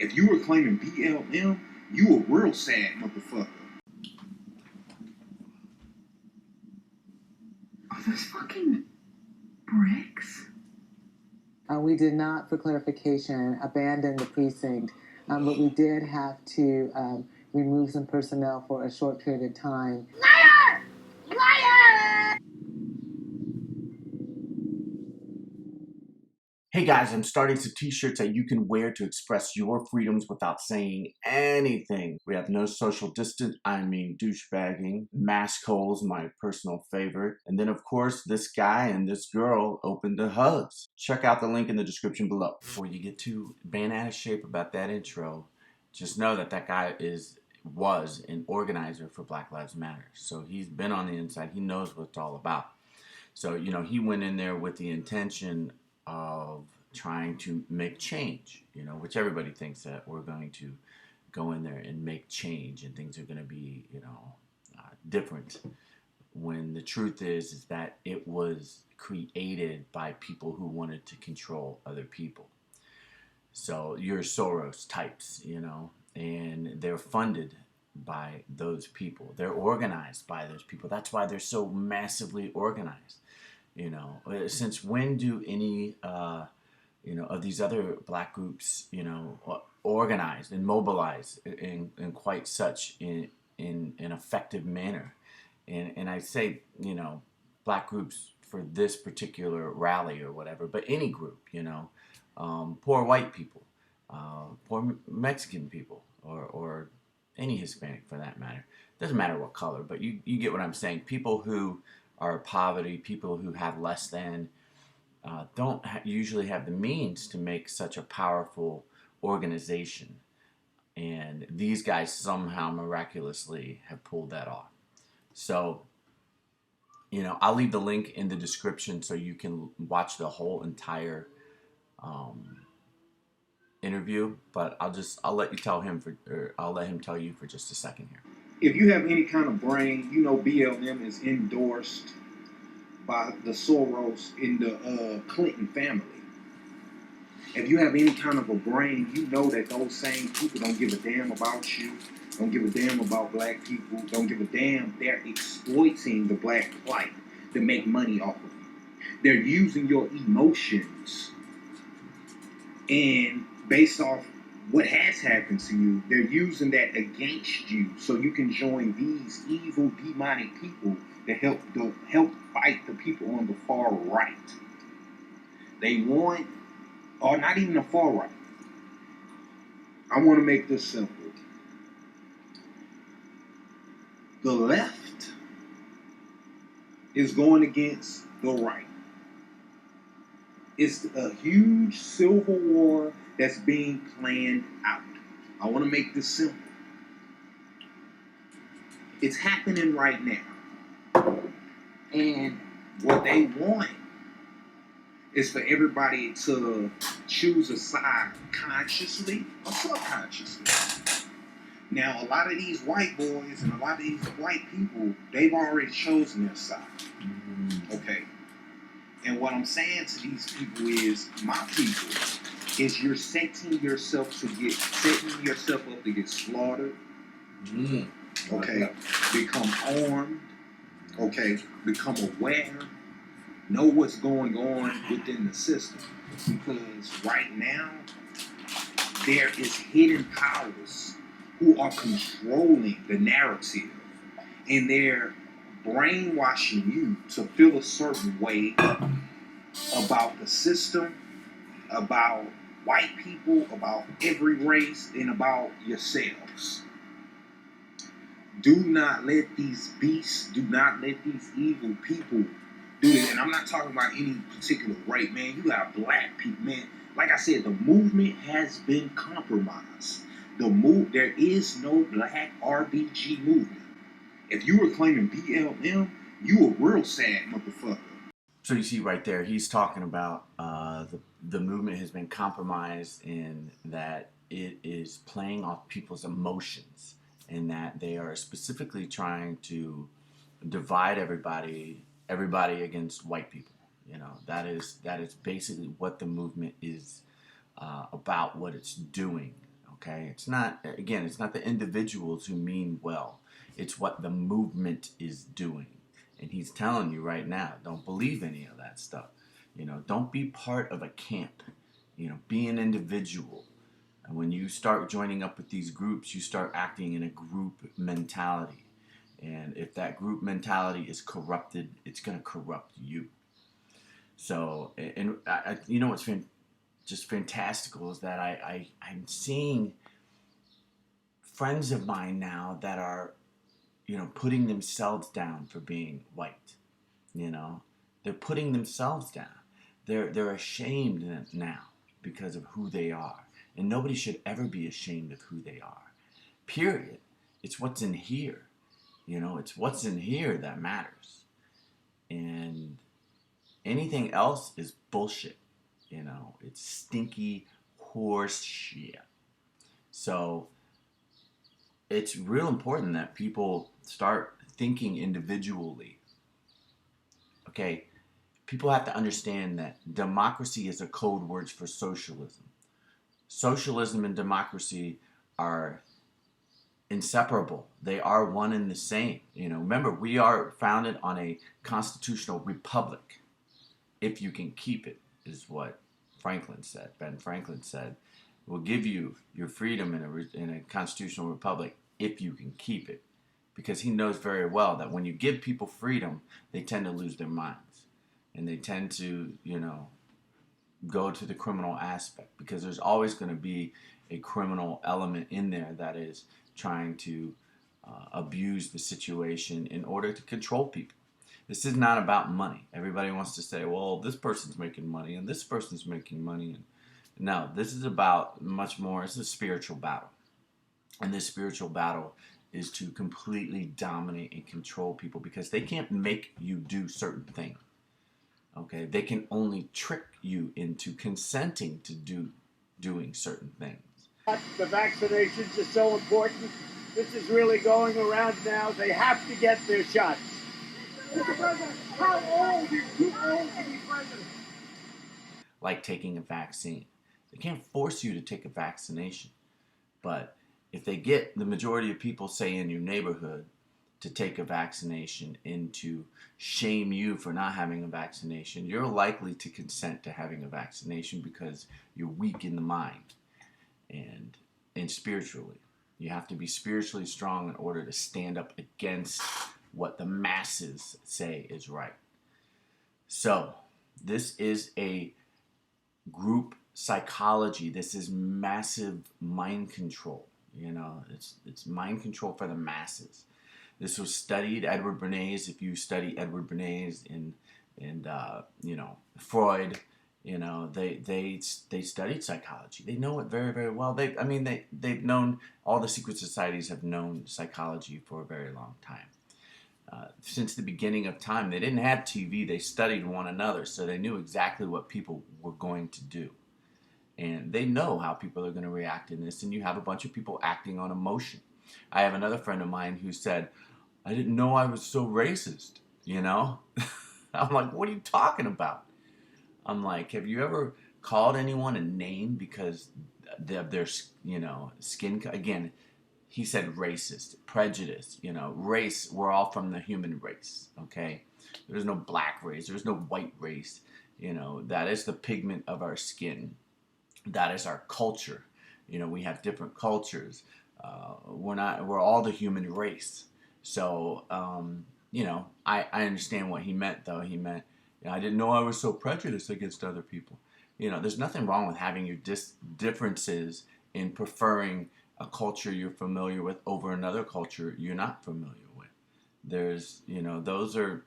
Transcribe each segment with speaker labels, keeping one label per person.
Speaker 1: If you were claiming BLM, you a real sad motherfucker.
Speaker 2: Are those fucking bricks?
Speaker 3: We did not, for clarification, abandon the precinct, but we did have to remove some personnel for a short period of time.
Speaker 2: Liar! Liar!
Speaker 4: Hey guys, I'm starting some t-shirts that you can wear to express your freedoms without saying anything. We have no social distance, I mean douchebagging. Mask holes, my personal favorite. And then of course, this guy and this girl open to hugs. Check out the link in the description below. Before you get too bent out of shape about that intro, just know that that guy was an organizer for Black Lives Matter. So he's been on the inside, he knows what it's all about. So, you know, he went in there with the intention of trying to make change, you know, which everybody thinks that we're going to go in there and make change and things are going to be, you know, different. When the truth is that it was created by people who wanted to control other people. So you're Soros types, you know, and they're funded by those people. They're organized by those people. That's why they're so massively organized. You know, since when do any, you know, of these other black groups, you know, organize and mobilize in quite such in an effective manner? And I say, you know, black groups for this particular rally or whatever, but any group, you know, poor white people, poor Mexican people, or any Hispanic for that matter. Doesn't matter what color, but you get what I'm saying. People who are poverty, people who have less than, don't usually have the means to make such a powerful organization. And these guys somehow miraculously have pulled that off. So, you know, I'll leave the link in the description so you can watch the whole entire interview. But I'll let you tell him I'll let him tell you for just a second here.
Speaker 1: If you have any kind of brain, you know BLM is endorsed by the Soros in the Clinton family. If you have any kind of a brain, you know that those same people don't give a damn about you, don't give a damn about black people, don't give a damn. They're exploiting the black plight to make money off of you. They're using your emotions, and based off what has happened to you, they're using that against you so you can join these evil, demonic people to help fight the people on the far right. They want, or not even the far right. I want to make this simple. The left is going against the right. It's a huge civil war that's being planned out. I want to make this simple. It's happening right now. And what they want is for everybody to choose a side consciously or subconsciously. Now, a lot of these white boys and a lot of these white people, they've already chosen their side. Okay. And what I'm saying to these people is, my people, is you're setting yourself up to get slaughtered. Okay. Become armed. Okay. Become aware. Know what's going on within the system. Because right now, there is hidden powers who are controlling the narrative. And they're brainwashing you to feel a certain way about the system, about white people, about every race, and about yourselves. Do not let these beasts, do not let these evil people do this. And I'm not talking about any particular race, man. You got black people, man. Like I said, the movement has been compromised. There is no black RBG movement. If you were claiming BLM, you a real sad motherfucker.
Speaker 4: So you see right there, he's talking about the movement has been compromised in that it is playing off people's emotions, and that they are specifically trying to divide everybody against white people. You know, that is basically what the movement is about, what it's doing. Okay, it's not, again, it's not the individuals who mean well. It's what the movement is doing. And he's telling you right now, don't believe any of that stuff. Don't be part of a camp. Be an individual. And when you start joining up with these groups, you start acting in a group mentality. And if that group mentality is corrupted, it's going to corrupt you. So, and what's just fantastical is that I'm seeing friends of mine now that are, putting themselves down for being white. They're putting themselves down. They're ashamed now because of who they are. And nobody should ever be ashamed of who they are. Period. It's what's in here. It's what's in here that matters. And anything else is bullshit. It's stinky horse shit. So it's real important that people start thinking individually. Okay, people have to understand that democracy is a code word for socialism. Socialism and democracy are inseparable. They are one and the same. Remember, we are founded on a constitutional republic. If you can keep it, is what Franklin said. Ben Franklin said, "We'll give you your freedom in a constitutional republic if you can keep it," because he knows very well that when you give people freedom, they tend to lose their minds, and they tend to, go to the criminal aspect, because there's always going to be a criminal element in there that is trying to abuse the situation in order to control people. This is not about money. Everybody wants to say, well, this person's making money and this person's making money. No, this is about much more. It's a spiritual battle. And this spiritual battle is to completely dominate and control people, because they can't make you do certain things. Okay, they can only trick you into consenting to doing certain things.
Speaker 5: The vaccinations are so important. This is really going around now. They have to get their shots. Mr. President, how old is too old to be president?
Speaker 4: Like taking a vaccine. They can't force you to take a vaccination. But if they get the majority of people, say in your neighborhood, to take a vaccination and to shame you for not having a vaccination, you're likely to consent to having a vaccination because you're weak in the mind and spiritually. You have to be spiritually strong in order to stand up against what the masses say is right. So this is a group psychology. This is massive mind control. It's mind control for the masses. This was studied. Edward Bernays, if you study Edward Bernays and Freud, they studied psychology. They know it very, very well. They've known, all the secret societies have known psychology for a very long time. Since the beginning of time, they didn't have TV. They studied one another, so they knew exactly what people were going to do. And they know how people are going to react in this, and you have a bunch of people acting on emotion. I have another friend of mine who said, "I didn't know I was so racist," I'm like, what are you talking about? I'm like, have you ever called anyone a name because of their, skin? Again, he said racist, prejudice, race. We're all from the human race, okay? There's no black race. There's no white race. That is the pigment of our skin. That is our culture. We have different cultures. We're all the human race. So, I understand what he meant, though. He meant, I didn't know I was so prejudiced against other people. There's nothing wrong with having your differences in preferring a culture you're familiar with over another culture you're not familiar with. There's, those are,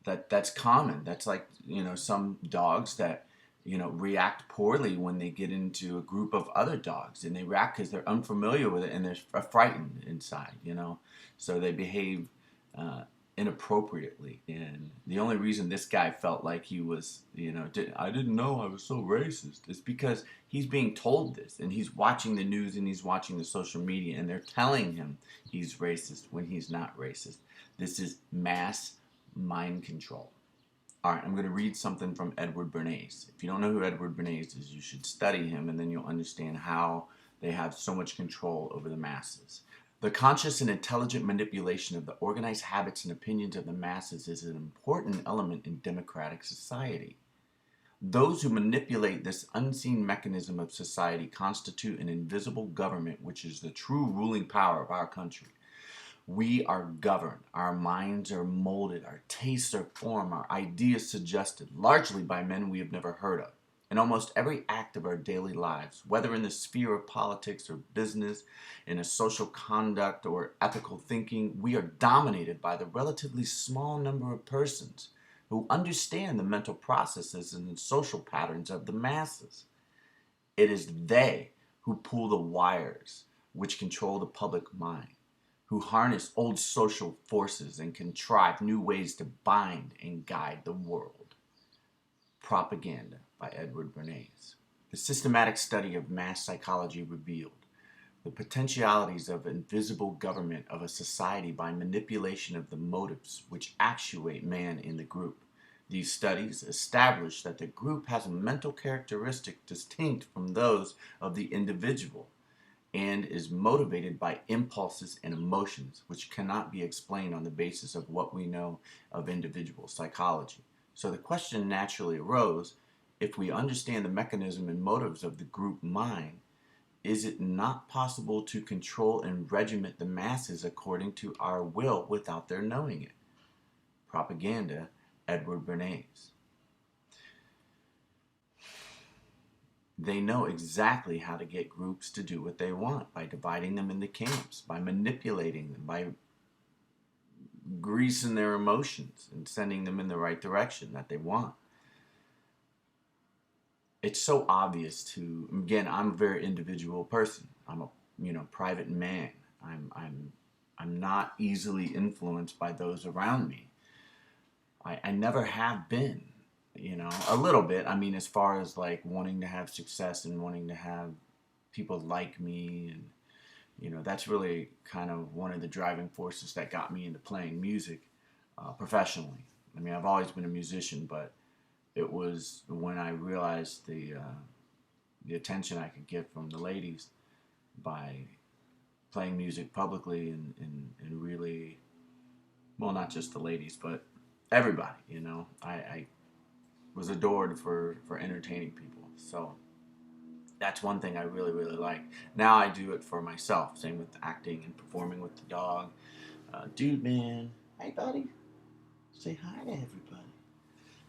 Speaker 4: that's common. That's like, some dogs that, react poorly when they get into a group of other dogs, and they react because they're unfamiliar with it and they're frightened inside, so they behave inappropriately. And the only reason this guy felt like he was, I didn't know I was so racist, is because he's being told this, and he's watching the news and he's watching the social media, and they're telling him he's racist when he's not racist. This is mass mind control. All right, I'm going to read something from Edward Bernays. If you don't know who Edward Bernays is, you should study him, and then you'll understand how they have so much control over the masses. The conscious and intelligent manipulation of the organized habits and opinions of the masses is an important element in democratic society. Those who manipulate this unseen mechanism of society constitute an invisible government, which is the true ruling power of our country. We are governed, our minds are molded, our tastes are formed, our ideas suggested, largely by men we have never heard of. In almost every act of our daily lives, whether in the sphere of politics or business, in a social conduct or ethical thinking, we are dominated by the relatively small number of persons who understand the mental processes and social patterns of the masses. It is they who pull the wires which control the public mind, who harness old social forces and contrive new ways to bind and guide the world. Propaganda by Edward Bernays. The systematic study of mass psychology revealed the potentialities of invisible government of a society by manipulation of the motives which actuate man in the group. These studies establish that the group has a mental characteristic distinct from those of the individual and is motivated by impulses and emotions which cannot be explained on the basis of what we know of individual psychology. So the question naturally arose, if we understand the mechanism and motives of the group mind, is it not possible to control and regiment the masses according to our will without their knowing it? Propaganda, Edward Bernays. They know exactly how to get groups to do what they want by dividing them into camps, by manipulating them, by greasing their emotions and sending them in the right direction that they want. It's so obvious to, again, I'm a very individual person. I'm a, private man. I'm not easily influenced by those around me. I never have been, a little bit. I mean, as far as like wanting to have success and wanting to have people like me, and that's really kind of one of the driving forces that got me into playing music professionally. I mean, I've always been a musician, but it was when I realized the attention I could get from the ladies by playing music publicly and really, well, not just the ladies, but everybody, I was adored for entertaining people. So that's one thing I really, really like. Now I do it for myself. Same with acting and performing with the dog. Dude, man. Hey, buddy. Say hi to everybody.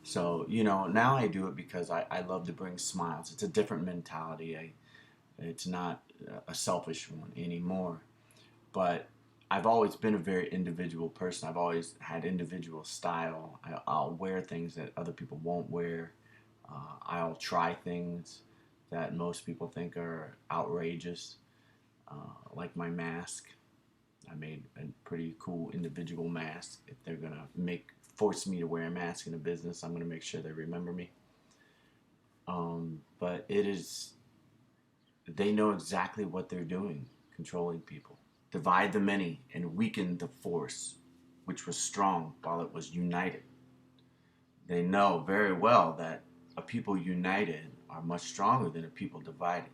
Speaker 4: So, now I do it because I love to bring smiles. It's a different mentality. It's not a selfish one anymore. But I've always been a very individual person. I've always had individual style. I'll wear things that other people won't wear. I'll try things that most people think are outrageous, like my mask. I made a pretty cool individual mask. If they're going to force me to wear a mask in a business, I'm going to make sure they remember me. But they know exactly what they're doing, controlling people. Divide the many and weaken the force, which was strong while it was united. They know very well that a people united are much stronger than a people divided.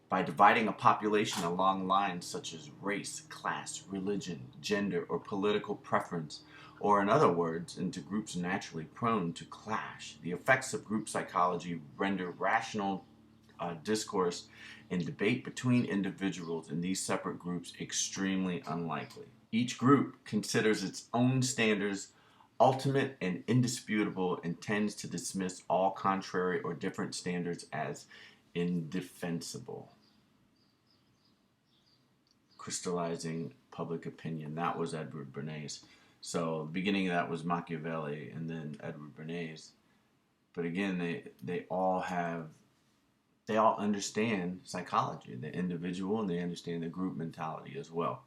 Speaker 4: By dividing a population along lines such as race, class, religion, gender, or political preference, or in other words, into groups naturally prone to clash, the effects of group psychology render rational discourse and debate between individuals in these separate groups extremely unlikely. Each group considers its own standards ultimate and indisputable and tends to dismiss all contrary or different standards as indefensible. Crystallizing public opinion. That was Edward Bernays. So the beginning of that was Machiavelli and then Edward Bernays. But again, they all understand psychology, the individual, and they understand the group mentality as well.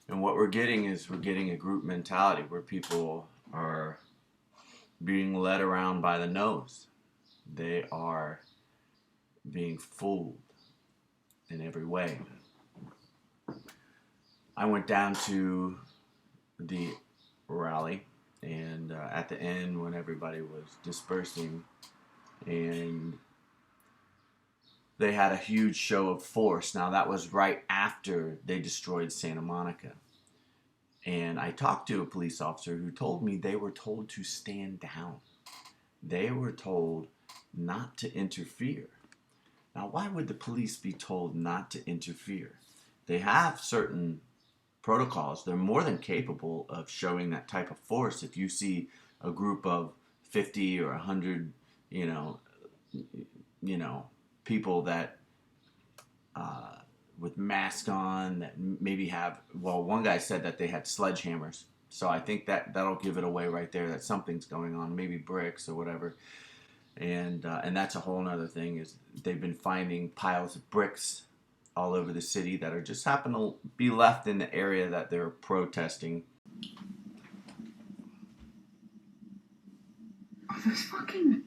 Speaker 4: And what we're getting a group mentality where people are being led around by the nose. They are being fooled in every way. I went down to the rally And at the end, when everybody was dispersing, and they had a huge show of force. Now, that was right after they destroyed Santa Monica. And I talked to a police officer who told me they were told to stand down. They were told not to interfere. Now, why would the police be told not to interfere? They have certain protocols. They're more than capable of showing that type of force. If you see a group of 50 or 100, you know, people that with masks on that maybe have, well, one guy said that they had sledgehammers. So I think that'll give it away right there that something's going on, maybe bricks or whatever. And that's a whole other thing, is they've been finding piles of bricks all over the city that are just happen to be left in the area that they're protesting.
Speaker 2: Are those fucking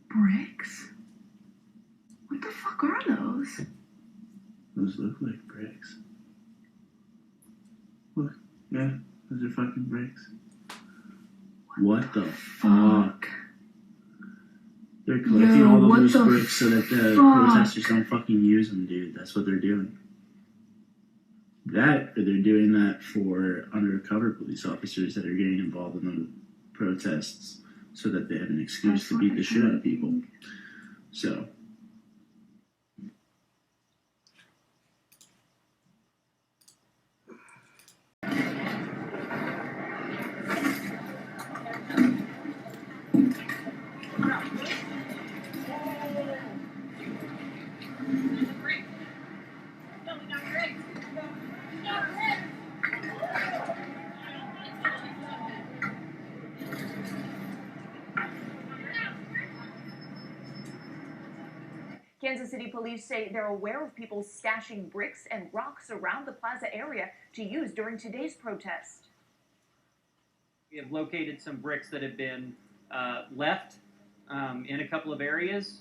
Speaker 2: bricks? What the fuck are those?
Speaker 6: Those look like bricks. Look, yeah, those are fucking bricks. What the fuck? They're collecting all of those bricks so that the protesters don't fucking use them, dude. That's what they're doing. That, or they're doing that for undercover police officers that are getting involved in the protests so that they have an excuse to beat the shit out of people. So,
Speaker 7: Kansas City police say they're aware of people stashing bricks and rocks around the plaza area to use during today's protest.
Speaker 8: We have located some bricks that have been left in a couple of areas.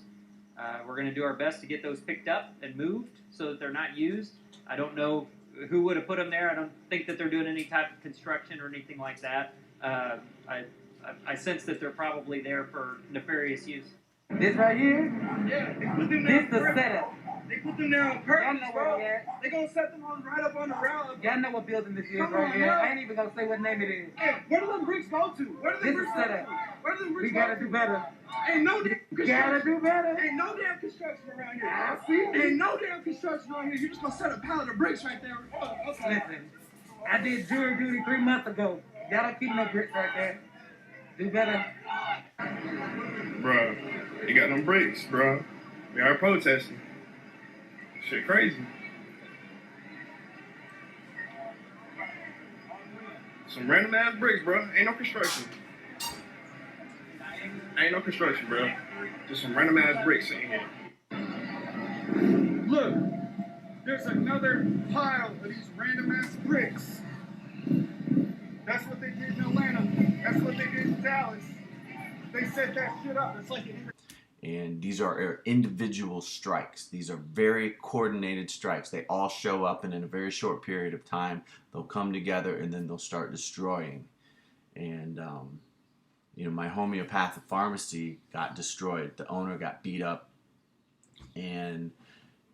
Speaker 8: We're going to do our best to get those picked up and moved so that they're not used. I don't know who would have put them there. I don't think that they're doing any type of construction or anything like that. I sense that they're probably there for nefarious use.
Speaker 9: This right here?
Speaker 5: Yeah, they put them there.
Speaker 9: This the setup.
Speaker 5: They put them there on purpose,
Speaker 9: Y'all know
Speaker 5: bro.
Speaker 9: where they at.
Speaker 5: They gonna set them on right up on the rail.
Speaker 9: Y'all know what building this is
Speaker 5: Come
Speaker 9: right
Speaker 5: on,
Speaker 9: here.
Speaker 5: man.
Speaker 9: I ain't even gonna say what name it is.
Speaker 5: Hey, where do them bricks go to? Where do them
Speaker 9: This
Speaker 5: bricks
Speaker 9: is
Speaker 5: go
Speaker 9: setup.
Speaker 5: to? Where do them bricks
Speaker 9: We
Speaker 5: go
Speaker 9: gotta
Speaker 5: to?
Speaker 9: do better.
Speaker 5: Ain't no damn construction.
Speaker 9: Gotta do better.
Speaker 5: Ain't no damn construction around here.
Speaker 9: I see.
Speaker 5: Ain't no damn construction around here. You just gonna set a pallet of bricks right there. Oh, okay.
Speaker 9: Listen, I did jury duty 3 months ago. Y'all don't keep no bricks right there. Do better.
Speaker 10: Bruh, you got them bricks, bruh. We are protesting. Shit crazy. Some random ass bricks, bruh. Ain't no construction. Ain't no construction, bruh. Just some random ass bricks sitting here.
Speaker 5: Look, there's another pile of these random ass bricks. That's what they did in Atlanta. That's what they did in Dallas. They set that shit up. It's like an
Speaker 4: And these are individual strikes. These are very coordinated strikes. They all show up, and in a very short period of time, they'll come together and then they'll start destroying. And, you know, my homeopathic pharmacy got destroyed. The owner got beat up, and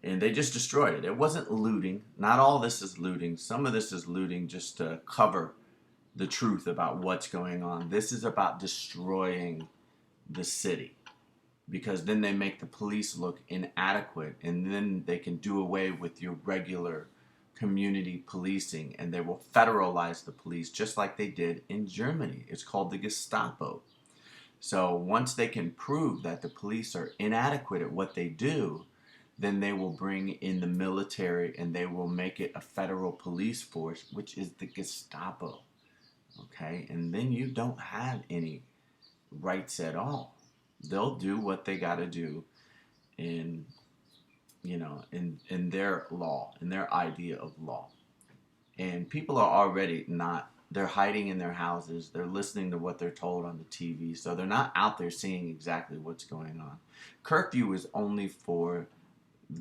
Speaker 4: they just destroyed it. It wasn't looting. Not all this is looting. Some of this is looting just to cover the truth about what's going on. This is about destroying the city, because then they make the police look inadequate, and then they can do away with your regular community policing, and they will federalize the police just like they did in Germany. It's called the Gestapo. So once they can prove that the police are inadequate at what they do, then they will bring in the military and they will make it a federal police force, which is the Gestapo. Okay? And then you don't have any rights at all. They'll do what they got to do in, you know, in their law, in their idea of law. And people are already not, they're hiding in their houses. They're listening to what they're told on the TV. So they're not out there seeing exactly what's going on. Curfew is only for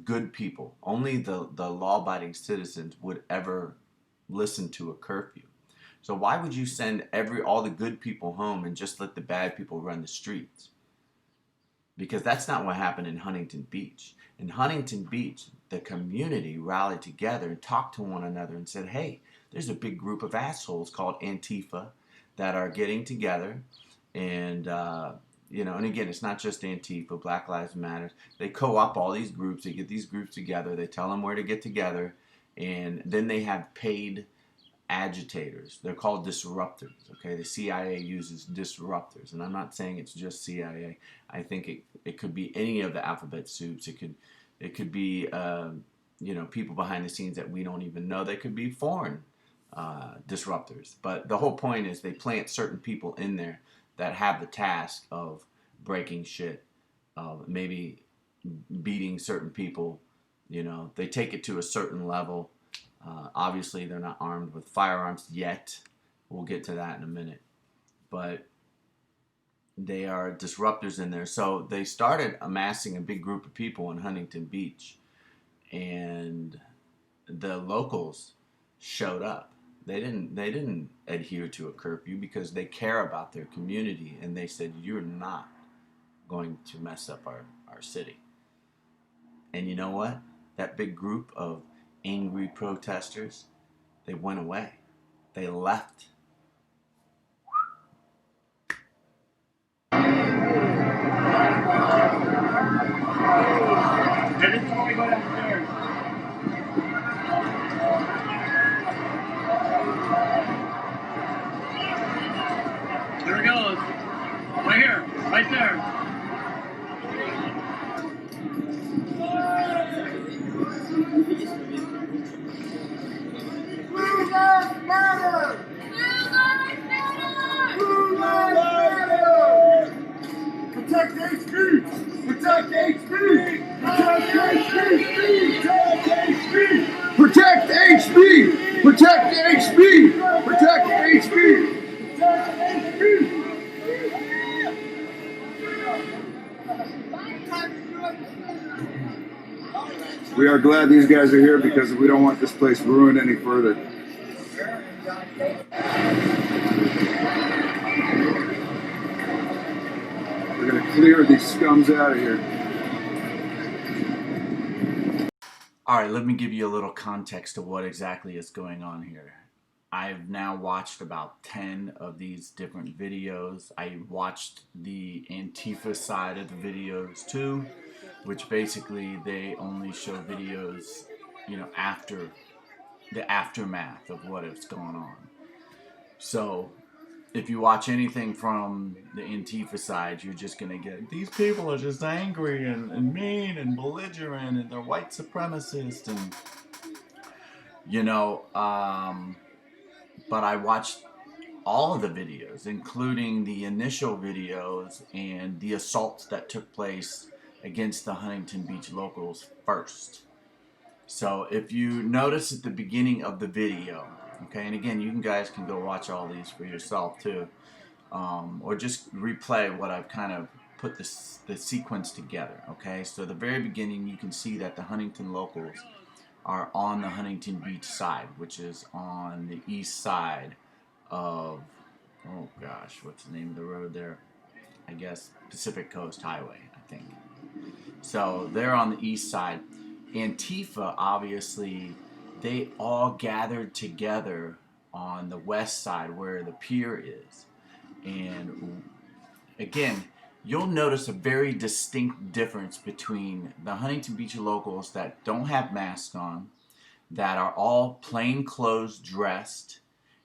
Speaker 4: good people. Only the law-abiding citizens would ever listen to a curfew. So why would you send all the good people home and just let the bad people run the streets? Because that's not what happened in Huntington Beach. In Huntington Beach, the community rallied together and talked to one another and said, hey, there's a big group of assholes called Antifa that are getting together. And, and again, it's not just Antifa, Black Lives Matter. They co-op all these groups. They get these groups together. They tell them where to get together. And then they have paid agitators. They're called disruptors. Okay, the CIA uses disruptors, and I'm not saying it's just CIA. I think it could be any of the alphabet soups. It could be people behind the scenes that we don't even know. They could be foreign disruptors. But the whole point is they plant certain people in there that have the task of breaking shit, maybe beating certain people. They take it to a certain level. Obviously, they're not armed with firearms yet. We'll get to that in a minute. But they are disruptors in there. So they started amassing a big group of people in Huntington Beach. And the locals showed up. They didn't adhere to a curfew because they care about their community. And they said, you're not going to mess up our city. And you know what? That big group of angry protesters, they went away. They left.
Speaker 5: Everybody go downstairs. There it goes. Right here. Right there. Blue Lives Matter! Blue Lives Matter! Blue Lives Matter! Protect HB! Protect HB! Protect HB! Protect HB! Protect HB! Protect HB! Protect HB! We are glad these guys are here because we don't want this place ruined any further. We're going to clear these scums out of here.
Speaker 4: All right, let me give you a little context of what exactly is going on here. I've now watched about 10 of these different videos. I watched the Antifa side of the videos too, which basically they only show videos, after the aftermath of what is going on. So if you watch anything from the Antifa side, you're just going to get, these people are just angry and mean and belligerent and they're white supremacists and, but I watched all of the videos, including the initial videos and the assaults that took place against the Huntington Beach locals first. So if you notice at the beginning of the video, okay, and again, you guys can go watch all these for yourself too, or just replay what I've kind of put the sequence together, okay? So at the very beginning, you can see that the Huntington locals are on the Huntington Beach side, which is on the east side of, oh gosh, what's the name of the road there? I guess Pacific Coast Highway, I think. So they're on the east side. Antifa, obviously, they all gathered together on the west side where the pier is. And again, you'll notice a very distinct difference between the Huntington Beach locals that don't have masks on, that are all plain clothes dressed,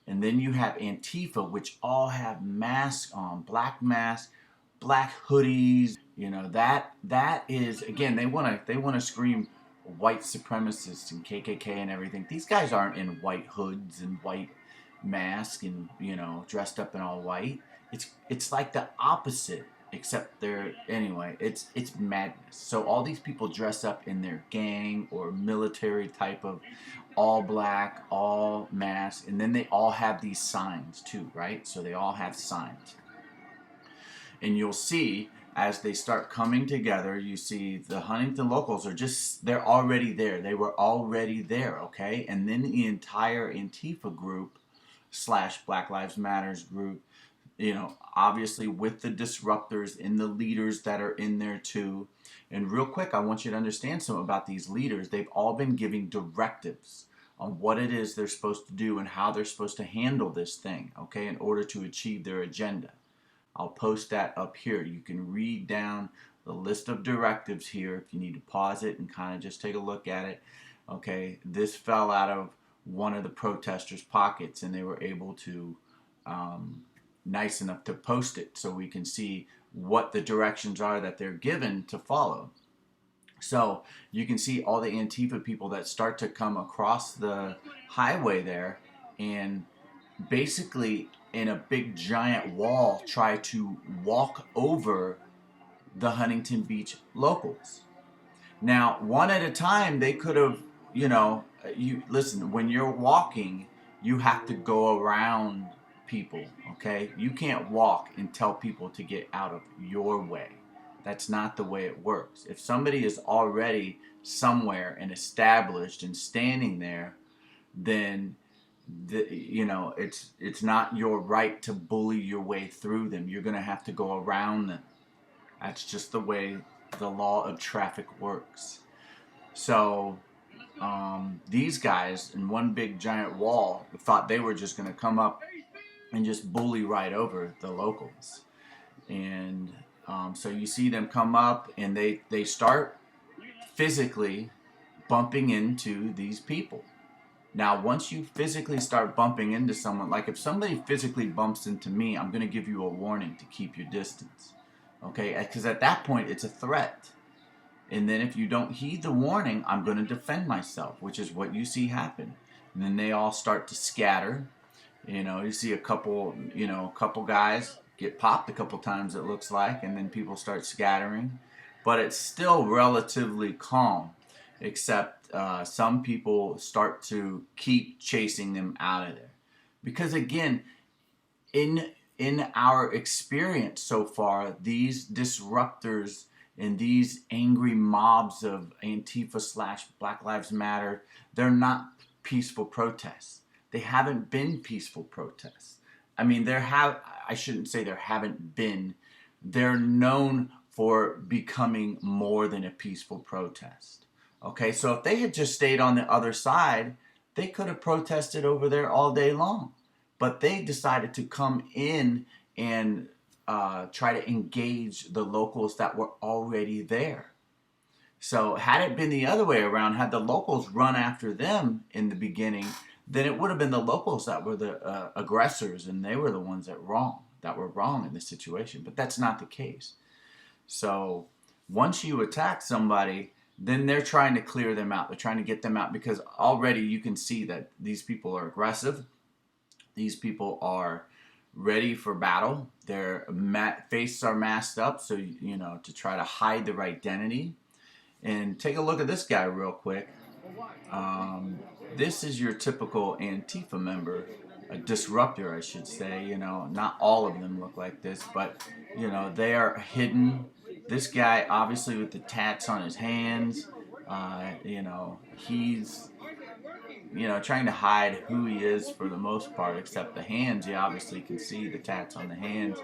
Speaker 4: and then you have Antifa, which all have masks on, black masks, black hoodies. That is, again, they want to scream white supremacists and KKK and everything. These guys aren't in white hoods and white masks and dressed up in all white. It's like the opposite, except it's madness. So all these people dress up in their gang or military type of all black, all mask, and then they all have these signs too, right? So they all have signs. And you'll see as they start coming together, you see the Huntington locals they're already there. They were already there, okay? And then the entire Antifa group Black Lives Matters group, you know, obviously with the disruptors and the leaders that are in there too. And real quick, I want you to understand something about these leaders. They've all been giving directives on what it is they're supposed to do and how they're supposed to handle this thing, okay, in order to achieve their agenda. I'll post that up here. You can read down the list of directives here if you need to pause it and kind of just take a look at it. Okay, this fell out of one of the protesters' pockets, and they were able to, nice enough to post it so we can see what the directions are that they're given to follow. So you can see all the Antifa people that start to come across the highway there and basically in a big giant wall try to walk over the Huntington Beach locals. Now, one at a time, they could have, you know, you listen, when you're walking, you have to go around people, okay? You can't walk and tell people to get out of your way. That's not the way it works. If somebody is already somewhere and established and standing there, then you know, it's not your right to bully your way through them. You're going to have to go around them. That's just the way the law of traffic works. So these guys in one big giant wall thought they were just going to come up and just bully right over the locals. And so you see them come up and they start physically bumping into these people. Now, once you physically start bumping into someone, like if somebody physically bumps into me, I'm going to give you a warning to keep your distance. Okay? Because at that point, it's a threat. And then if you don't heed the warning, I'm going to defend myself, which is what you see happen. And then they all start to scatter. You know, you see a couple guys get popped a couple times, it looks like, and then people start scattering. But it's still relatively calm, except some people start to keep chasing them out of there. Because again, in our experience so far, these disruptors and these angry mobs of Antifa / Black Lives Matter, they're not peaceful protests. They haven't been peaceful protests. I mean, I shouldn't say there haven't been. They're known for becoming more than a peaceful protest. Okay, so if they had just stayed on the other side, they could have protested over there all day long. But they decided to come in and try to engage the locals that were already there. So had it been the other way around, had the locals run after them in the beginning, then it would have been the locals that were the aggressors, and they were the ones that were wrong in this situation. But that's not the case. So once you attack somebody, then they're trying to clear them out. They're trying to get them out because already you can see that these people are aggressive. These people are ready for battle. Their faces are masked up, so, you know, to try to hide their identity. And take a look at this guy real quick. This is your typical Antifa member, a disruptor, I should say. You know, not all of them look like this, but, you know, they are hidden. This guy, obviously, with the tats on his hands, you know, he's, you know, trying to hide who he is for the most part, except the hands. You obviously can see the tats on the hands.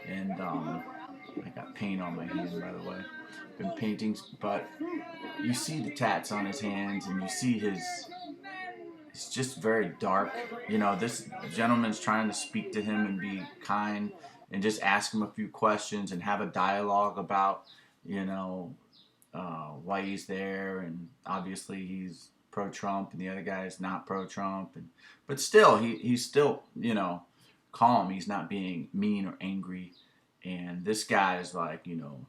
Speaker 4: And I got paint on my hand, by the way. Been painting, but you see the tats on his hands, and you see it's just very dark. You know, this gentleman's trying to speak to him and be kind and just ask him a few questions and have a dialogue about, you know, why he's there. And obviously he's pro-Trump and the other guy is not pro-Trump. But still, he's still, you know, calm. He's not being mean or angry. And this guy is like, you know,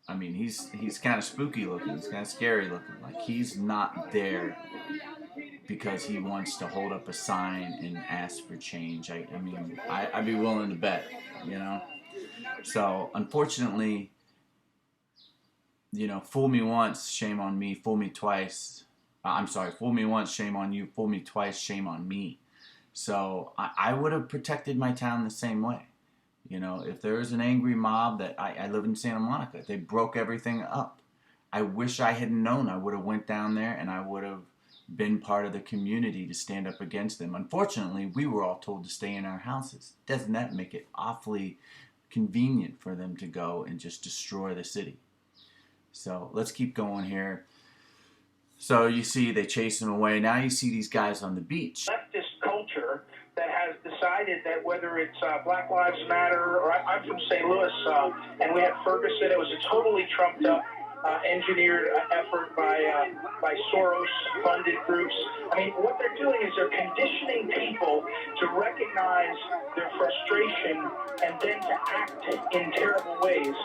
Speaker 4: I mean, he's kind of spooky looking. He's kind of scary looking. Like, he's not there because he wants to hold up a sign and ask for change. I mean, I'd be willing to bet, you know. So, unfortunately, you know, fool me once, shame on me. Fool me twice. Fool me once, shame on you. Fool me twice, shame on me. So, I would have protected my town the same way. You know, if there was an angry mob that I live in Santa Monica, they broke everything up. I wish I had known. I would have went down there and I would have been part of the community to stand up against them. Unfortunately, we were all told to stay in our houses. Doesn't that make it awfully convenient for them to go and just destroy the city? So let's keep going here. So you see they chase them away. Now you see these guys on the beach.
Speaker 11: Leftist culture that has decided that whether it's Black Lives Matter, or I'm from St. Louis, and we had Ferguson. It was a totally trumped up, engineered effort by Soros-funded groups. I mean, what they're doing is they're conditioning people to recognize their frustration and then to act in terrible ways.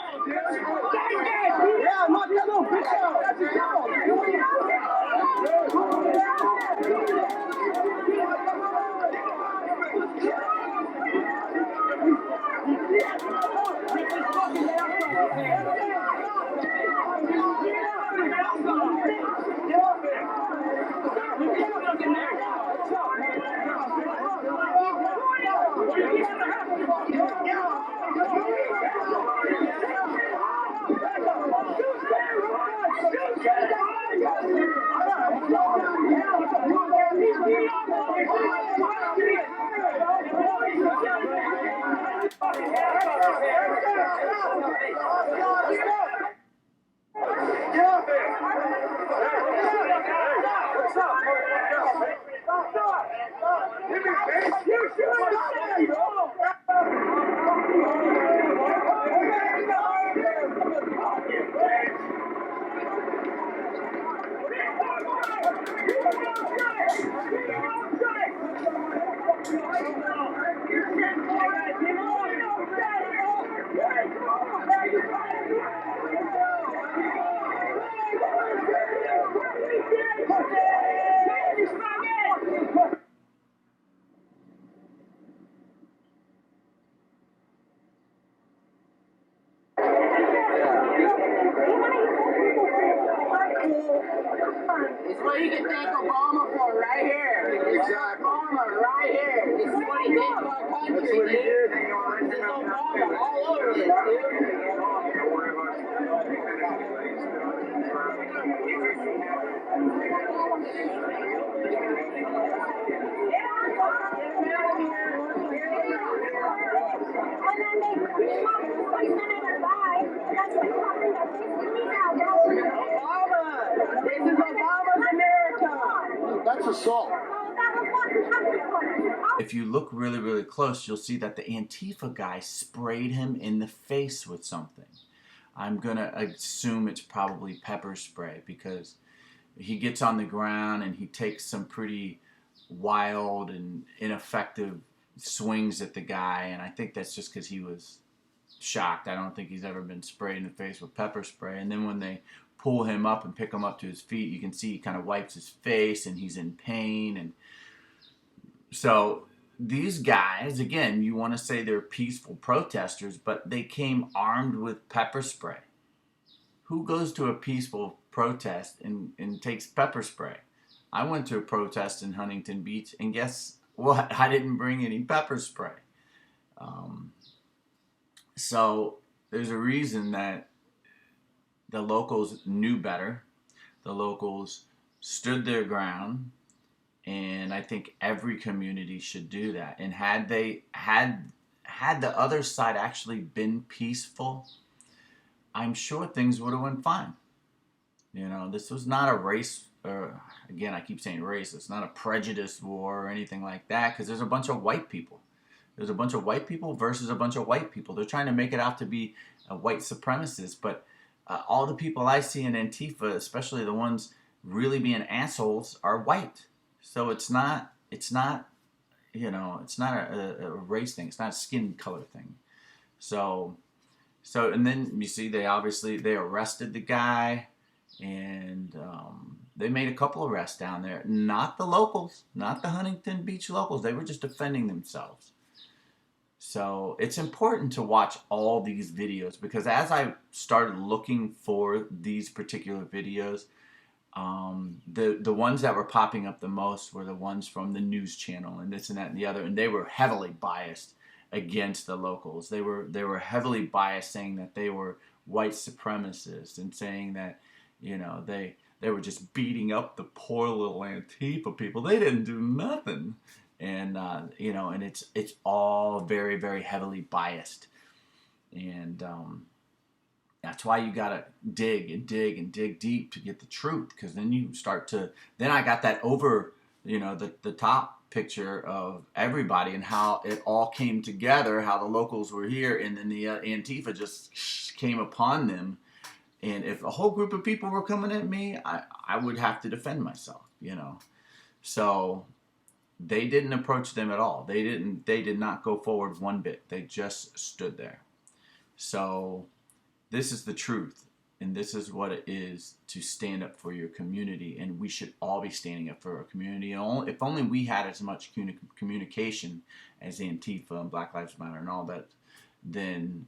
Speaker 12: It's what you can thank Obama for right here. Exactly. Obama right here. This is what he did to our country. That's what he did. This is Obama all over this, dude.
Speaker 11: That's assault.
Speaker 4: If you look really, really close, you'll see that the Antifa guy sprayed him in the face with something. I'm going to assume it's probably pepper spray, because he gets on the ground and he takes some pretty wild and ineffective swings at the guy, and I think that's just because he was shocked. I don't think he's ever been sprayed in the face with pepper spray. And then when they pull him up and pick him up to his feet, you can see he kind of wipes his face and he's in pain. And so these guys, again, you want to say they're peaceful protesters, but they came armed with pepper spray. Who goes to a peaceful protest and takes pepper spray? I went to a protest in Huntington Beach, and guess what? I didn't bring any pepper spray. So there's a reason that the locals knew better. The locals stood their ground, and I think every community should do that. And had they had the other side actually been peaceful, I'm sure things would have went fine. You know, this was not a race, or again, I keep saying race. It's not a prejudice war or anything like that, because there's a bunch of white people. There's a bunch of white people versus a bunch of white people. They're trying to make it out to be a white supremacist, but all the people I see in Antifa, especially the ones really being assholes, are white. So it's not you know, it's not a race thing. It's not a skin color thing. So and then you see they arrested the guy, and they made a couple of arrests down there. Not the locals, not the Huntington Beach locals. They were just defending themselves. So it's important to watch all these videos, because as I started looking for these particular videos, the ones that were popping up the most were the ones from the news channel and this and that and the other, and they were heavily biased against the locals. They were heavily biased, saying that they were white supremacists and saying that, you know, They were just beating up the poor little Antifa people. They didn't do nothing. And, you know, and it's all very, very heavily biased. And that's why you got to dig and dig and dig deep to get the truth. Because then you start to, then I got that over, you know, the top picture of everybody and how it all came together, how the locals were here, and then the Antifa just came upon them. And if a whole group of people were coming at me, I would have to defend myself, you know. So they didn't approach them at all. They did not go forward one bit. They just stood there. So this is the truth, and this is what it is to stand up for your community, and we should all be standing up for our community. If only we had as much communication as Antifa and Black Lives Matter and all that, then,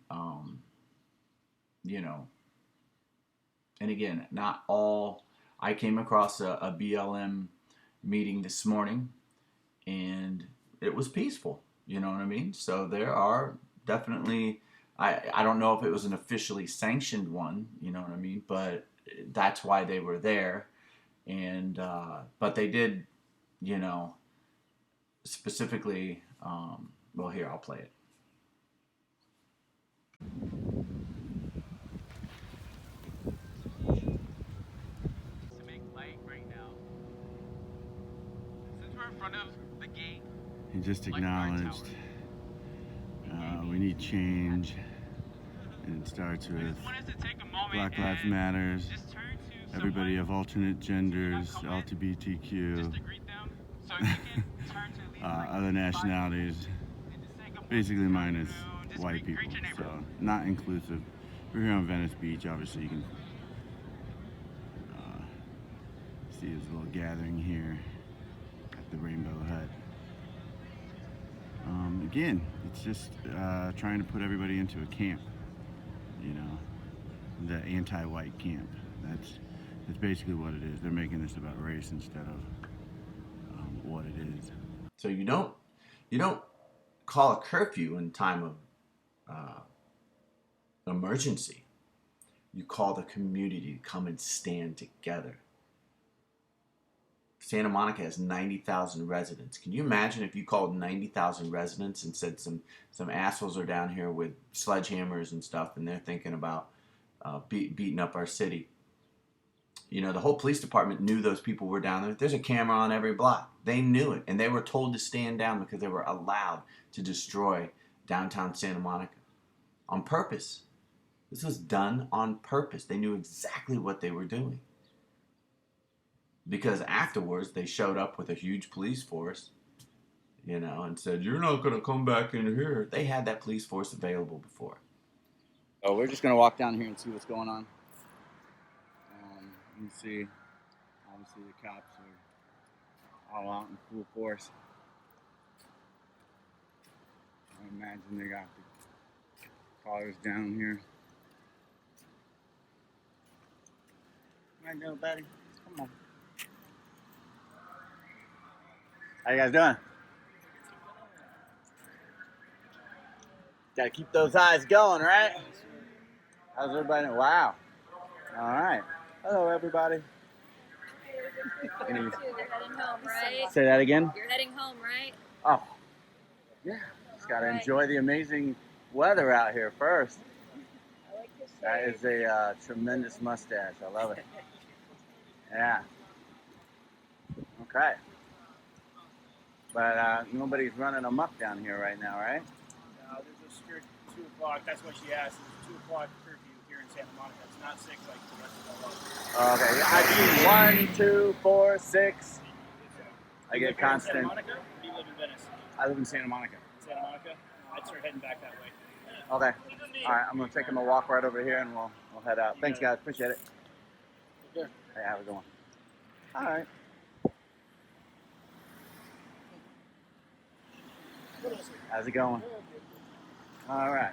Speaker 4: you know, and again, not all. I came across a BLM meeting this morning, and it was peaceful. You know what I mean? So there are definitely. I don't know if it was an officially sanctioned one. You know what I mean? But that's why they were there, and but they did, you know, specifically. Well, here I'll play it. He just acknowledged we need change, and it starts with Black Lives Matters, everybody of alternate genders, LGBTQ, other nationalities, basically minus white people, so not inclusive. We're here on Venice Beach, obviously you can see this little gathering here at the Rainbow Hut. Again, it's just trying to put everybody into a camp, you know, the anti-white camp. That's basically what it is. They're making this about race instead of what it is. So you don't call a curfew in time of emergency. You call the community to come and stand together. Santa Monica has 90,000 residents. Can you imagine if you called 90,000 residents and said some assholes are down here with sledgehammers and stuff, and they're thinking about beating up our city? You know, the whole police department knew those people were down there. There's a camera on every block. They knew it, and they were told to stand down because they were allowed to destroy downtown Santa Monica on purpose. This was done on purpose. They knew exactly what they were doing. Because afterwards, they showed up with a huge police force, you know, and said, you're not going to come back in here. They had that police force available before. Oh, we're just going to walk down here and see what's going on. You can see, obviously, the cops are all out in full force. I imagine they got the collars down here. What you doing, buddy? Come on. How you guys doing? Gotta keep those eyes going, right? How's everybody doing? Wow. All right. Hello, everybody.
Speaker 13: You're heading home, right?
Speaker 4: Say that again?
Speaker 13: You're heading home, right?
Speaker 4: Oh, yeah. Just gotta enjoy the amazing weather out here first.
Speaker 13: I like this.
Speaker 4: That is a tremendous mustache. I love it. Yeah. Okay. But nobody's running amok down here right now, right?
Speaker 14: There's a strict 2 o'clock. That's what she asked. There's a 2 o'clock curfew here in Santa Monica. It's not 6 like the rest of the world.
Speaker 4: Okay. I see 1, 2, 4, 6. I get constant.
Speaker 14: Santa Monica? Or do you live in Venice?
Speaker 4: I live in Santa Monica.
Speaker 14: Santa Monica? I'd start heading back that way.
Speaker 4: Okay. All right. I'm gonna take him a walk right over here, and we'll head out. Thanks, guys. Appreciate it.
Speaker 14: Take care.
Speaker 4: Hey, have a good one. All right. How's it going? All right.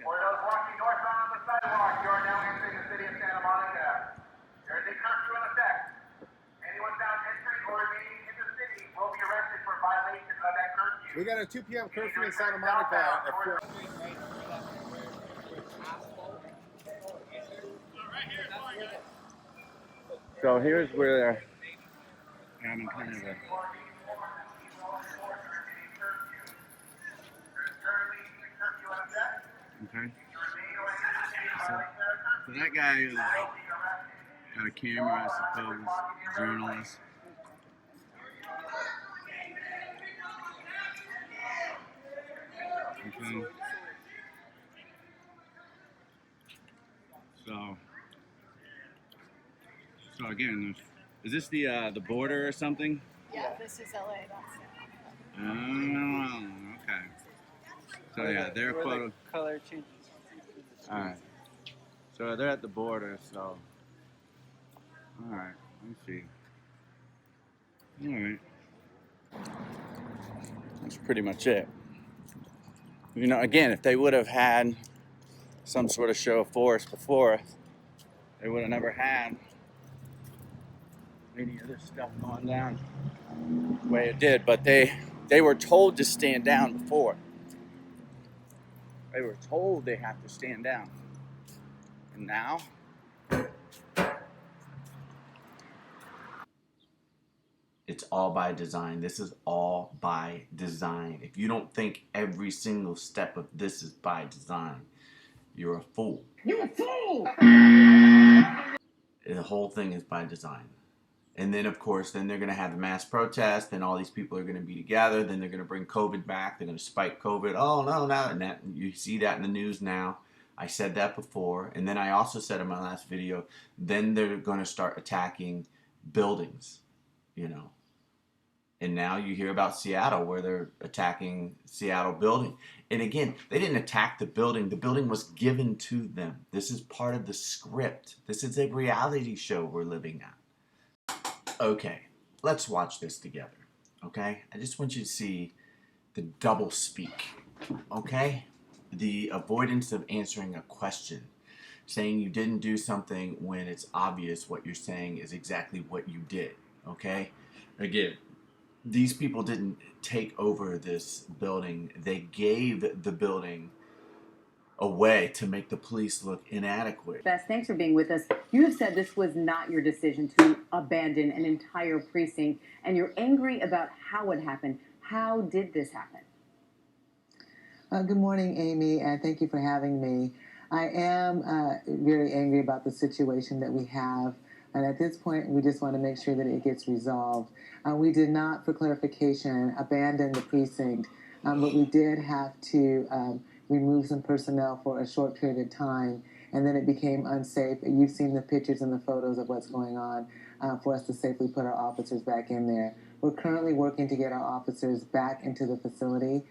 Speaker 11: For those walking northbound on the sidewalk, you are now entering the city of Santa Monica. There is a curfew in effect. Anyone found entering or remaining in the city will be arrested for violation of that curfew.
Speaker 5: We got a 2 p.m. curfew in Santa Monica at 4.
Speaker 6: So here's where I'm in kind of a... Okay. So that guy is got a camera, I suppose, journalist. Okay. So again, is this the border or something?
Speaker 13: Yeah, this is LA. That's
Speaker 6: Oh, okay. So yeah, their photo.
Speaker 8: Color changes.
Speaker 6: All right. So they're at the border. So all right. Let me see. All right. That's pretty much it. You know, again, if they would have had some sort of show of force before, they would have never had any of this stuff going down the way it did. But they were told to stand down before. They were told they have to stand down. And now?
Speaker 4: It's all by design. This is all by design. If you don't think every single step of this is by design, you're a fool.
Speaker 12: You're a fool!
Speaker 4: The whole thing is by design. And then, of course, then they're going to have the mass protest. Then all these people are going to be together. Then they're going to bring COVID back. They're going to spike COVID. Oh, no. And that, you see that in the news now. I said that before. And then I also said in my last video, then they're going to start attacking buildings, you know. And now you hear about Seattle where they're attacking Seattle building. And again, they didn't attack the building. The building was given to them. This is part of the script. This is a reality show we're living at. Okay, let's watch this together, okay? I just want you to see the double speak, okay? The avoidance of answering a question. Saying you didn't do something when it's obvious what you're saying is exactly what you did, okay? Again, these people didn't take over this building. They gave the building away to make the police look inadequate.
Speaker 15: Best, thanks for being with us. You have said this was not your decision to abandon an entire precinct, and you're angry about how it happened. How did this happen?
Speaker 3: Good morning, Amy, and thank you for having me. I am very angry about the situation that we have, and at this point, we just want to make sure that it gets resolved. We did not, for clarification, abandon the precinct, but we did have to remove some personnel for a short period of time, and then it became unsafe. You've seen the pictures and the photos of what's going on for us to safely put our officers back in there. We're currently working to get our officers back into the facility.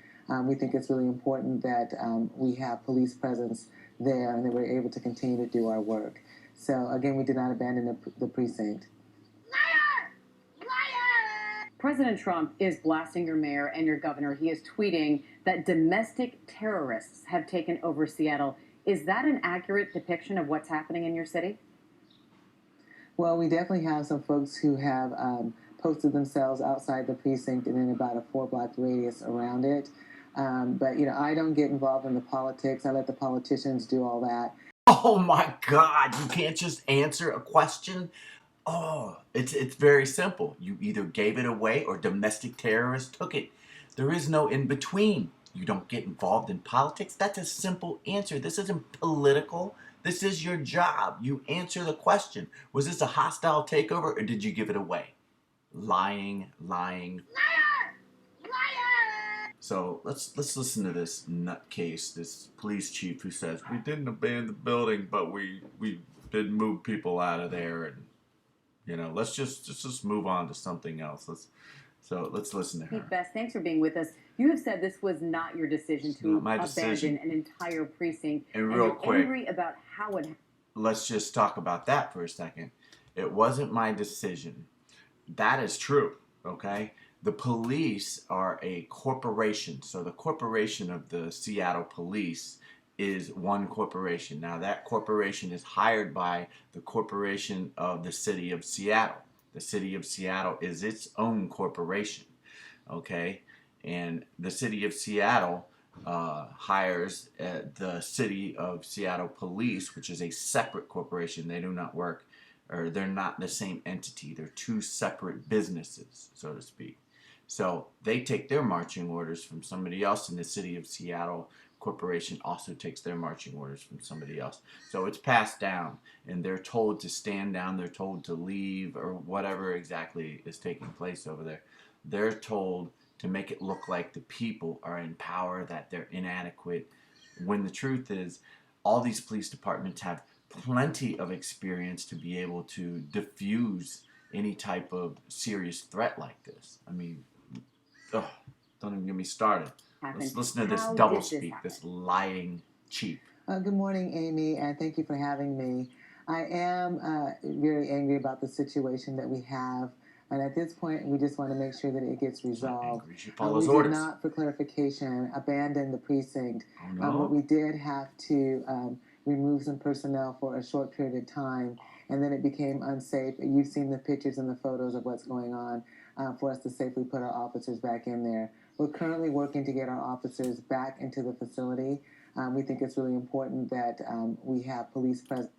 Speaker 3: We think it's really important that we have police presence there and that we're able to continue to do our work. So again, we did not abandon the precinct.
Speaker 15: President Trump is blasting your mayor and your governor. He is tweeting that domestic terrorists have taken over Seattle. Is that an accurate depiction of what's happening in your city?
Speaker 3: Well, we definitely have some folks who have posted themselves outside the precinct and in about a 4-block radius around it. But, you know, I don't get involved in the politics. I let the politicians do all that.
Speaker 4: Oh my God, you can't just answer a question? Oh, it's very simple. You either gave it away or domestic terrorists took it. There is no in between. You don't get involved in politics. That's a simple answer. This isn't political. This is your job. You answer the question. Was this a hostile takeover or did you give it away? Lying. Liar! So let's listen to this nutcase, this police chief who says, we didn't abandon the building, but we did move people out of there, and you know, let's just move on to something else. Let's listen to her.
Speaker 15: Best, thanks for being with us. You have said this was not your decision to abandon an entire precinct,
Speaker 4: and real quick,
Speaker 15: you're angry about how it happened.
Speaker 4: Let's just talk about that for a second. It wasn't my decision. That is true, okay? The police are a corporation. So the corporation of the Seattle Police is one corporation. Now that corporation is hired by the corporation of the city of Seattle. The city of Seattle is its own corporation, okay? And the city of Seattle hires the city of Seattle Police, which is a separate corporation. They do not work or they're not the same entity. They're two separate businesses, so to speak. So they take their marching orders from somebody else, and the city of Seattle corporation also takes their marching orders from somebody else. So it's passed down, and they're told to stand down, they're told to leave, or whatever exactly is taking place over there. They're told to make it look like the people are in power, that they're inadequate, when the truth is all these police departments have plenty of experience to be able to diffuse any type of serious threat like this. I mean, ugh, don't even get me started. Let's listen to this doublespeak, this lying cheat.
Speaker 3: Good morning, Amy, and thank you for having me. I am very angry about the situation that we have, and at this point, we just want to make sure that it gets resolved.
Speaker 4: She follows
Speaker 3: we
Speaker 4: orders.
Speaker 3: did not, for clarification, abandon the precinct.
Speaker 4: Oh, no?
Speaker 3: But we did have to remove some personnel for a short period of time, and then it became unsafe. You've seen the pictures and the photos of what's going on for us to safely put our officers back in there. We're currently working to get our officers back into the facility. We think it's really important that we have police presence.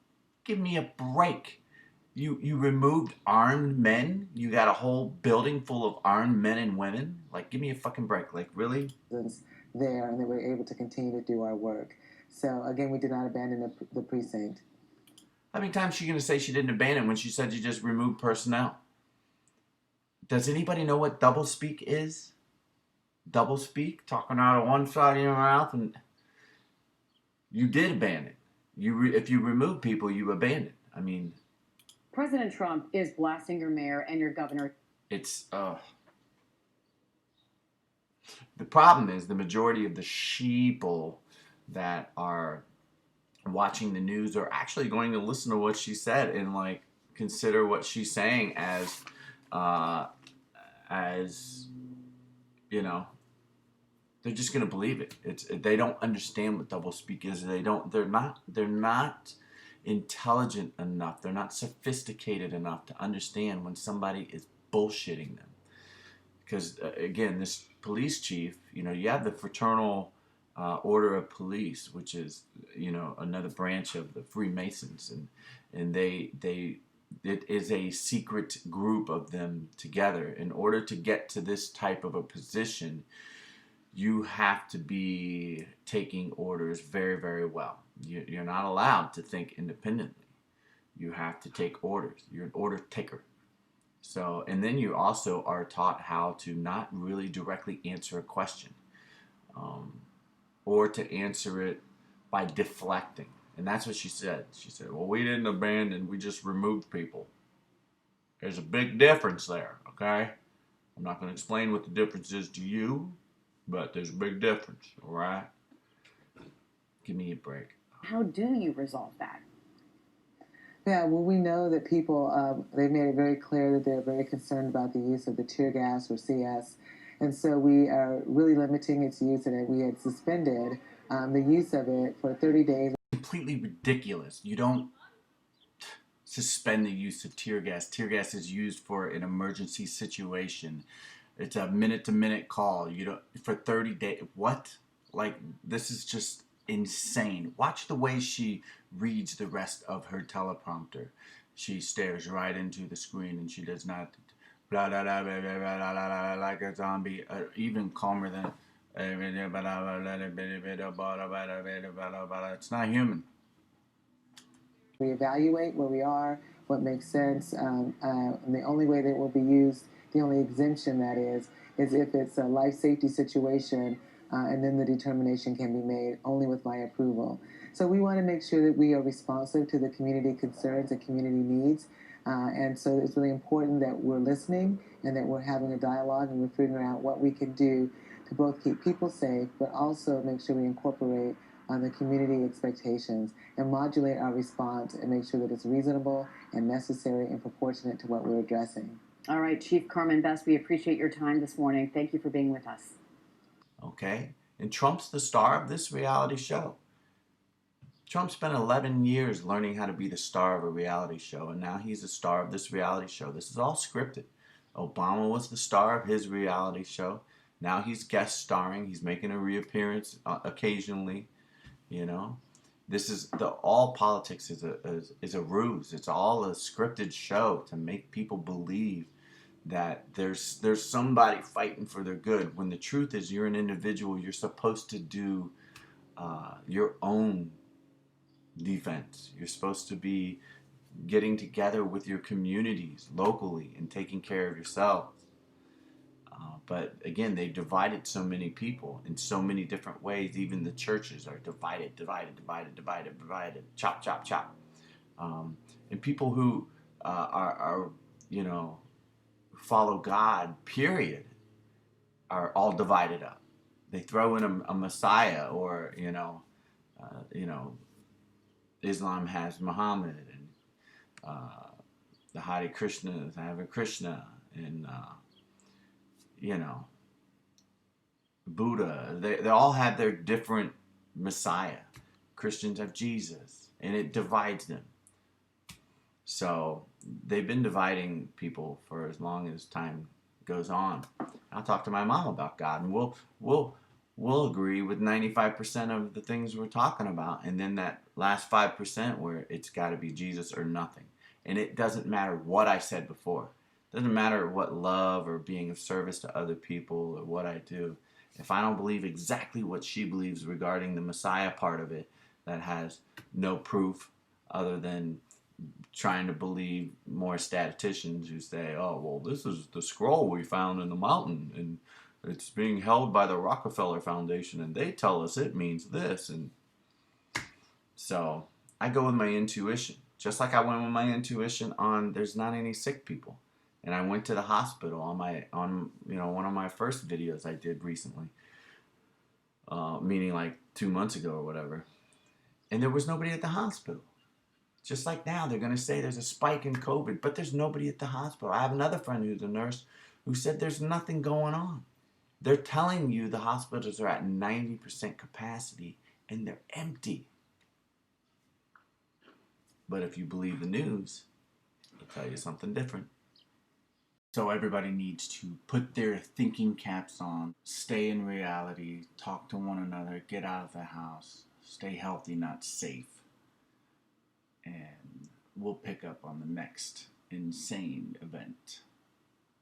Speaker 4: Give me a break. You removed armed men? You got a whole building full of armed men and women? Like, give me a fucking break. Like, really?
Speaker 3: There, and that we're able to continue to do our work. So, again, we did not abandon the precinct.
Speaker 4: How many times is she going to say she didn't abandon when she said you just removed personnel? Does anybody know what doublespeak is? Doublespeak? Talking out of one side of your mouth, and you did abandon. If you remove people, you abandon. I mean,
Speaker 15: President Trump is blasting your mayor and your governor.
Speaker 4: It's the problem is the majority of the sheeple that are watching the news are actually going to listen to what she said and like consider what she's saying as you know, they're just going to believe it. They don't understand what doublespeak is. They're not intelligent enough. They're not sophisticated enough to understand when somebody is bullshitting them. Because again, this police chief, you know, you have the Fraternal Order of Police, which is, you know, another branch of the Freemasons, and it is a secret group of them together. In order to get to this type of a position, you have to be taking orders very, very well. You're not allowed to think independently. You have to take orders. You're an order taker. So, and then you also are taught how to not really directly answer a question, or to answer it by deflecting. And that's what she said. She said, well, we didn't abandon, we just removed people. There's a big difference there, okay? I'm not going to explain what the difference is to you, but there's a big difference, all right? Give me a break.
Speaker 15: How do you resolve that?
Speaker 3: Yeah, well, we know that people, they've made it very clear that they're very concerned about the use of the tear gas or CS. And so we are really limiting its use, and we had suspended the use of it for 30 days.
Speaker 4: Completely ridiculous. You don't suspend the use of tear gas. Tear gas is used for an emergency situation. It's a minute-to-minute call. You don't for 30 days. What? Like, this is just insane. Watch the way she reads the rest of her teleprompter. She stares right into the screen and she does not blah blah blah blah blah blah blah like a zombie. Even calmer than it's not human.
Speaker 3: We evaluate where we are, what makes sense, and the only way that it will be used, the only exemption that is if it's a life safety situation, and then the determination can be made only with my approval. So we want to make sure that we are responsive to the community concerns and community needs, and so it's really important that we're listening and that we're having a dialogue and we're figuring out what we can do to both keep people safe, but also make sure we incorporate the community expectations and modulate our response and make sure that it's reasonable and necessary and proportionate to what we're addressing.
Speaker 15: All right, Chief Carmen Best, we appreciate your time this morning. Thank you for being with us.
Speaker 4: Okay, and Trump's the star of this reality show. Trump spent 11 years learning how to be the star of a reality show, and now he's the star of this reality show. This is all scripted. Obama was the star of his reality show. Now he's guest starring. He's making a reappearance occasionally, you know. All politics is a ruse. It's all a scripted show to make people believe that there's somebody fighting for their good, when the truth is you're an individual. You're supposed to do your own defense. You're supposed to be getting together with your communities locally and taking care of yourselves. But again, they've divided so many people in so many different ways. Even the churches are divided. Chop, chop, chop. And people who are follow God, period, are all divided up. They throw in a Messiah, or Islam has Muhammad, and the Hare Krishnas have a Krishna, and Buddha. They all have their different Messiah. Christians have Jesus, and it divides them. So they've been dividing people for as long as time goes on. I'll talk to my mom about God, and we'll agree with 95% of the things we're talking about, and then that last 5% where it's got to be Jesus or nothing. And it doesn't matter what I said before. It doesn't matter what love or being of service to other people or what I do. If I don't believe exactly what she believes regarding the Messiah part of it, that has no proof other than trying to believe more statisticians who say, oh, well, this is the scroll we found in the mountain, and it's being held by the Rockefeller Foundation, and they tell us it means this. And so I go with my intuition, just like I went with my intuition on there's not any sick people. And I went to the hospital on one of my first videos I did recently, meaning like 2 months ago or whatever. And there was nobody at the hospital. Just like now, they're going to say there's a spike in COVID, but there's nobody at the hospital. I have another friend who's a nurse who said there's nothing going on. They're telling you the hospitals are at 90% capacity, and they're empty. But if you believe the news, they'll tell you something different. So everybody needs to put their thinking caps on, stay in reality, talk to one another, get out of the house, stay healthy, not safe. And we'll pick up on the next insane event.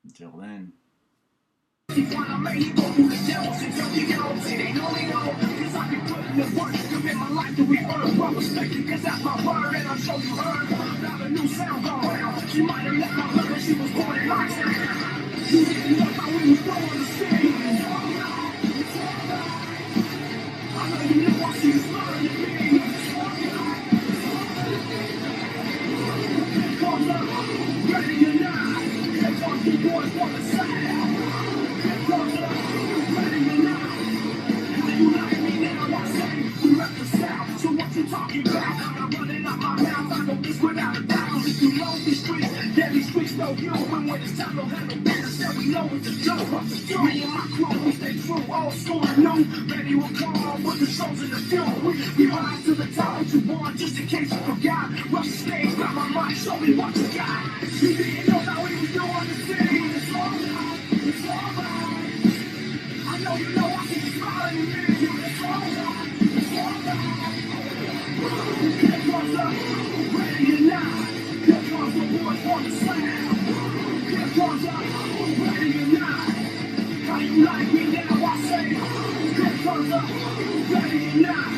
Speaker 4: Until then.
Speaker 12: How you like me now? I say, here comes up, ready or not.